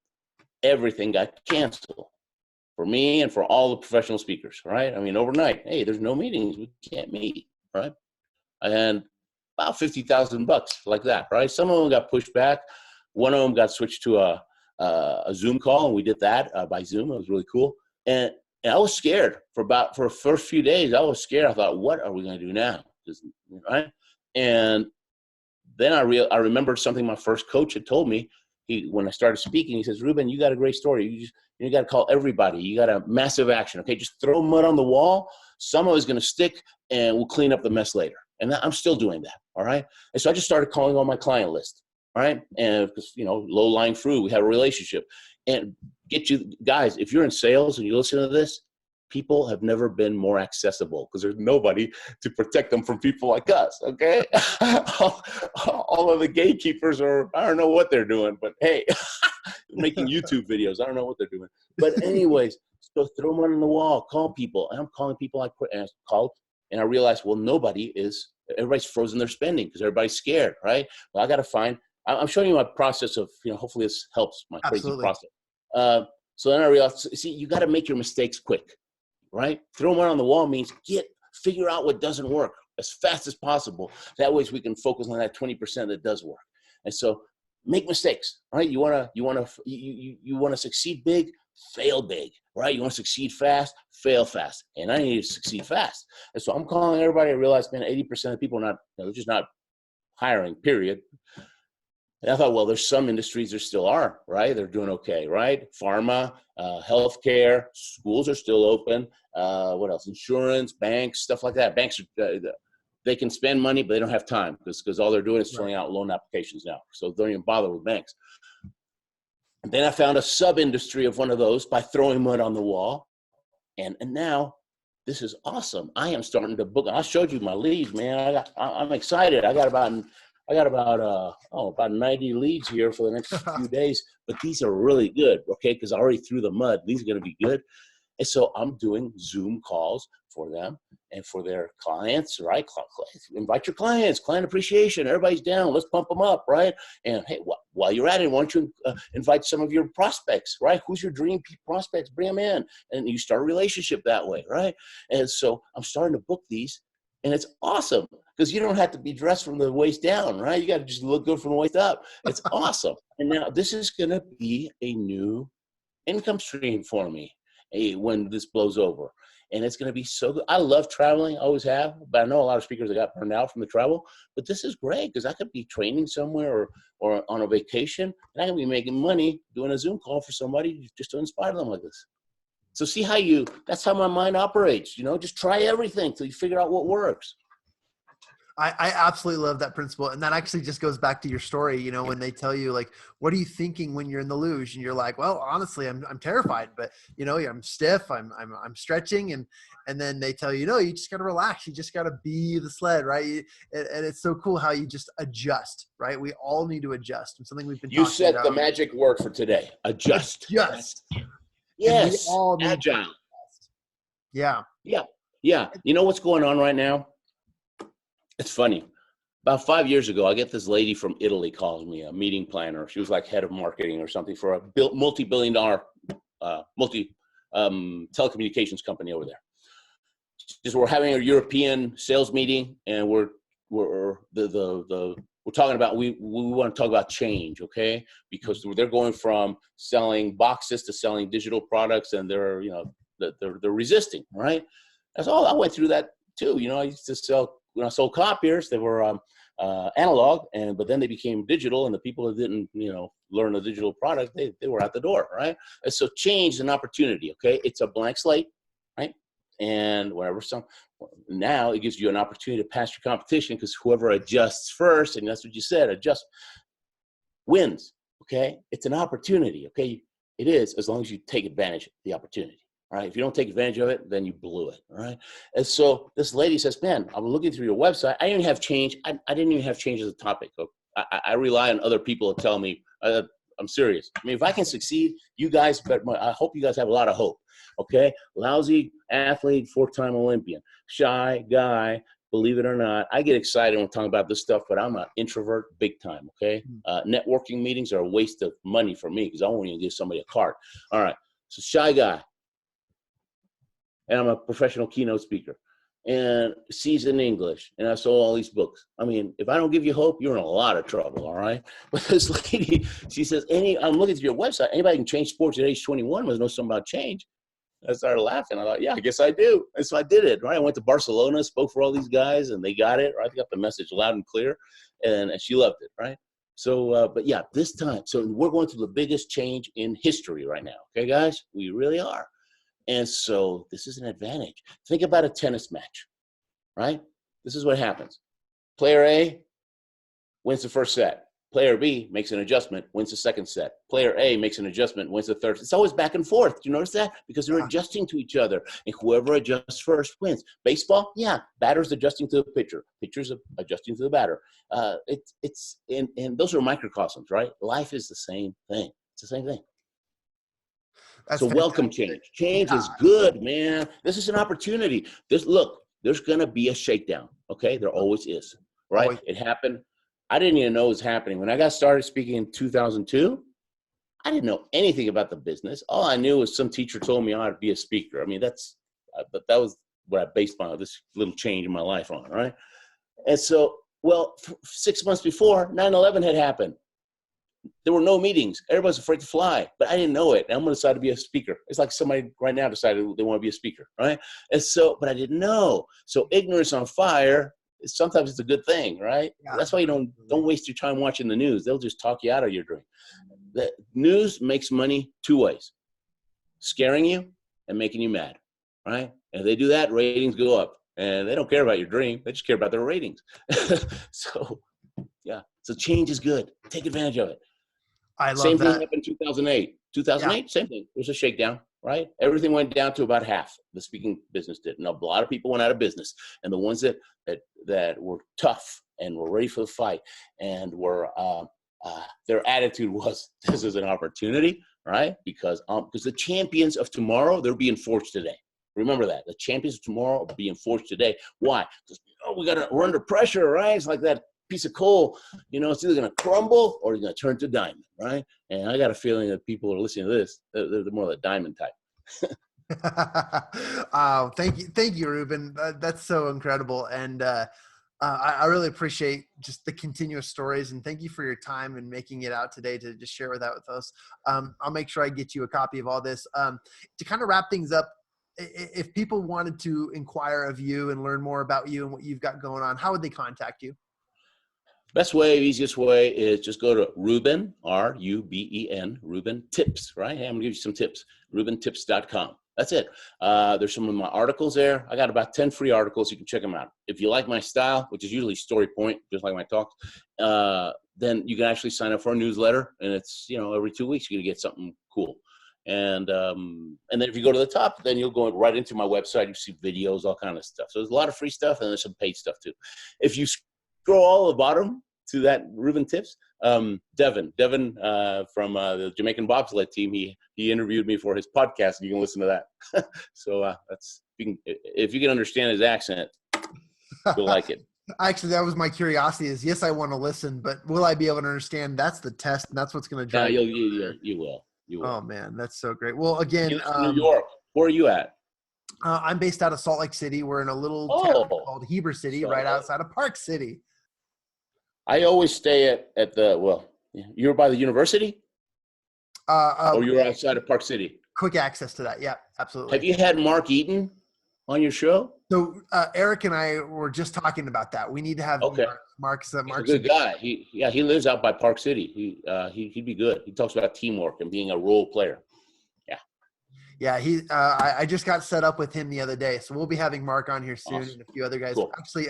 everything got canceled. For me and for all the professional speakers, right? I mean, overnight, hey, there's no meetings, we can't meet, right? And about $50,000 like that, right? Some of them got pushed back. One of them got switched to a Zoom call, and we did that by Zoom. It was really cool. And I was scared for the first few days. I was scared. I thought, what are we going to do now? Right? And then I remembered something my first coach had told me. When I started speaking, he says, Ruben, you got a great story. You got to call everybody. You got a massive action. Okay, just throw mud on the wall. Some of it's going to stick, and we'll clean up the mess later. And I'm still doing that. All right. And so I just started calling on my client list. All right. And because, low-lying fruit, we have a relationship. And get you guys, if you're in sales and you listen to this, people have never been more accessible, because there's nobody to protect them from people like us, okay? all of the gatekeepers I don't know what they're doing, but hey, making YouTube videos, I don't know what they're doing. But anyways, so throw them on the wall, call people. And I'm calling people and I realized, well, everybody's frozen their spending because everybody's scared, right? Well, I got to find, I'm showing you my process of, hopefully this helps my crazy process. So then I realized, see, you got to make your mistakes quick. Right? Throw them on the wall means figure out what doesn't work as fast as possible. That way we can focus on that 20% that does work. And so make mistakes, right? You want to succeed big, fail big, right? You want to succeed fast, fail fast. And I need to succeed fast. And so I'm calling everybody. I realized, man, 80% of people they're just not hiring, period. And I thought, well, there's some industries there still are, right? They're doing okay, right? Pharma, healthcare, schools are still open. What else? Insurance, banks, stuff like that. Banks, they can spend money, but they don't have time because all they're doing is filling out loan applications now. So they don't even bother with banks. And then I found a sub-industry of one of those by throwing mud on the wall. And now this is awesome. I am starting to book. I showed you my leads, man. I'm excited. I got about 90 leads here for the next few days, but these are really good, okay? Because I already threw the mud. These are going to be good. And so I'm doing Zoom calls for them and for their clients, right? Invite your clients, client appreciation. Everybody's down. Let's pump them up, right? And hey, while you're at it, why don't you invite some of your prospects, right? Who's your dream prospects? Bring them in. And you start a relationship that way, right? And so I'm starting to book these. And it's awesome because you don't have to be dressed from the waist down, right? You got to just look good from the waist up. It's awesome. And now this is going to be a new income stream for me when this blows over. And it's going to be so good. I love traveling. I always have. But I know a lot of speakers that got burned out from the travel. But this is great because I could be training somewhere or on a vacation. And I can be making money doing a Zoom call for somebody just to inspire them like this. So see that's how my mind operates, just try everything till you figure out what works. I absolutely love that principle. And that actually just goes back to your story, when they tell you like, what are you thinking when you're in the luge? And you're like, well, honestly, I'm terrified, but I'm stiff, I'm stretching. And then they tell you, no, you just got to relax. You just got to be the sled, right? And it's so cool how you just adjust, right? We all need to adjust. And something we've been talking about. You said the magic word for today, adjust. Adjust. Yes, agile. Yeah. Yeah. You know what's going on right now? It's funny. about 5 years ago, I get this lady from Italy calling me, a meeting planner. She was like head of marketing or something for a multi-billion-dollar telecommunications company over there. We're having a European sales meeting, and we're talking about we want to talk about change, okay? Because they're going from selling boxes to selling digital products, and they're resisting, right? That's all. I went through that too. I used to sell when I sold copiers. They were analog, but then they became digital, and the people that didn't learn a digital product, they were out the door, right? And so change is an opportunity, okay? It's a blank slate, right? And now it gives you an opportunity to pass your competition, because whoever adjusts first, and that's what you said, adjust, wins, okay? It's an opportunity, okay? It is, as long as you take advantage of the opportunity, all right? If you don't take advantage of it, then you blew it, all right? And so this lady says, man, I'm looking through your website. I didn't have change. I didn't even have change as a topic. I rely on other people to tell me, I'm serious. I mean, if I can succeed, you guys, I hope you guys have a lot of hope. Okay. Lousy athlete, 4-time Olympian, shy guy, believe it or not. I get excited when I'm talking about this stuff, but I'm an introvert big time. Okay. Networking meetings are a waste of money for me, because I won't even give somebody a card. All right. So shy guy. And I'm a professional keynote speaker and seasoned English. And I sold all these books. I mean, if I don't give you hope, you're in a lot of trouble. All right. But this lady, she says, I'm looking through your website. Anybody can change sports at age 21 must know something about change. I started laughing. I thought, yeah, I guess I do. And so I did it, right? I went to Barcelona, spoke for all these guys, and they got it, right? They got the message loud and clear, and she loved it, right? So, but yeah, this time, so we're going through the biggest change in history right now. Okay, guys? We really are. And so this is an advantage. Think about a tennis match, right? This is what happens. Player A wins the first set. Player B makes an adjustment, wins the second set. Player A makes an adjustment, wins the third. It's always back and forth. Do you notice that? Because they're adjusting to each other, and whoever adjusts first wins. Baseball, yeah, batter's adjusting to the pitcher. Pitcher's adjusting to the batter. And those are microcosms, right? Life is the same thing. It's the same thing. That's so fantastic. Welcome change. Change is good, man. This is an opportunity. Look, there's going to be a shakedown, okay? There always is, right? Always. It happened. I didn't even know it was happening. When I got started speaking in 2002, I didn't know anything about the business. All I knew was some teacher told me I ought to be a speaker. I mean, that was what I based this little change in my life on, right? And so, 6 months before, 9/11 had happened. There were no meetings. Everybody's afraid to fly, but I didn't know it. And I'm going to decide to be a speaker. It's like somebody right now decided they want to be a speaker, right? And so, but I didn't know. So ignorance on fire, sometimes it's a good thing, right? Yeah. That's why you don't waste your time watching the news. They'll just talk you out of your dream. The news makes money 2 ways: scaring you and making you mad, right? And if they do that, ratings go up. And they don't care about your dream. They just care about their ratings. So, yeah. So change is good. Take advantage of it. I love Same that. thing happened in 2008. 2008, yeah. Same thing. There was a shakedown, right? Everything went down to about half. The speaking business did. And a lot of people went out of business. And the ones that were tough and were ready for the fight and were their attitude was, this is an opportunity, right? Because the champions of tomorrow, they're being forged today. Remember that. The champions of tomorrow are being forged today. Why? Because we're under pressure, right? It's like that piece of coal, it's either going to crumble or it's going to turn to diamond, right? And I got a feeling that people are listening to this, they're more the diamond type. Thank you, Ruben. That's so incredible. And I really appreciate just the continuous stories, and thank you for your time and making it out today to just share that with us. I'll make sure I get you a copy of all this. To kind of wrap things up, if people wanted to inquire of you and learn more about you and what you've got going on, how would they contact you? Best way, easiest way is just go to Ruben, R-U-B-E-N, Ruben Tips, right? Hey, I'm going to give you some tips. RubenTips.com. That's it. There's some of my articles there. I got about 10 free articles. You can check them out. If you like my style, which is usually story point, just like my talks, then you can actually sign up for a newsletter. And it's, every 2 weeks you're going to get something cool. And then if you go to the top, then you'll go right into my website. You see videos, all kind of stuff. So there's a lot of free stuff, and there's some paid stuff too. If you scroll all the bottom to that Ruben Tips, Devin from the Jamaican bobsled team, he interviewed me for his podcast, and you can listen to that. So if you can understand his accent, you'll like it. Actually, that was my curiosity is, yes, I want to listen, but will I be able to understand? That's the test. And that's what's going to drive Yeah, me. you will. You will. Oh man, that's so great. Well, again, New York. Where are you at? I'm based out of Salt Lake City. We're in a little town called Heber City, right outside of Park City. I always stay at the, well, you're by the university? Or you're outside of Park City? Quick access to that. Yeah, absolutely. Have you had Mark Eaton on your show? So Eric and I were just talking about that. We need to have Mark's a good guy. He lives out by Park City. He'd be good. He talks about teamwork and being a role player. Yeah, I just got set up with him the other day, so we'll be having Mark on here soon and a few other guys. Cool. Actually,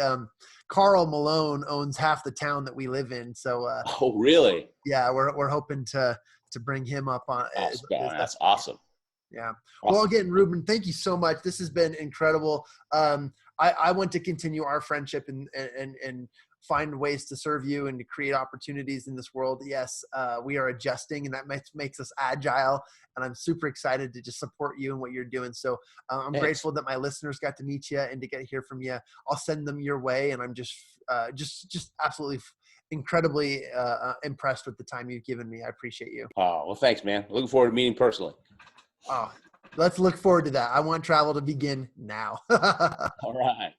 Carl Malone owns half the town that we live in, so. Oh, really? Yeah, we're hoping to bring him up on. That's awesome. Yeah. Awesome. Well, again, Ruben, thank you so much. This has been incredible. I want to continue our friendship and find ways to serve you and to create opportunities in this world. Yes, we are adjusting, and that makes us agile. And I'm super excited to just support you and what you're doing. So I'm grateful that my listeners got to meet you and to get to hear from you. I'll send them your way, and I'm just absolutely incredibly impressed with the time you've given me. I appreciate you. Oh, well, thanks, man. Looking forward to meeting personally. Oh, let's look forward to that. I want travel to begin now. All right.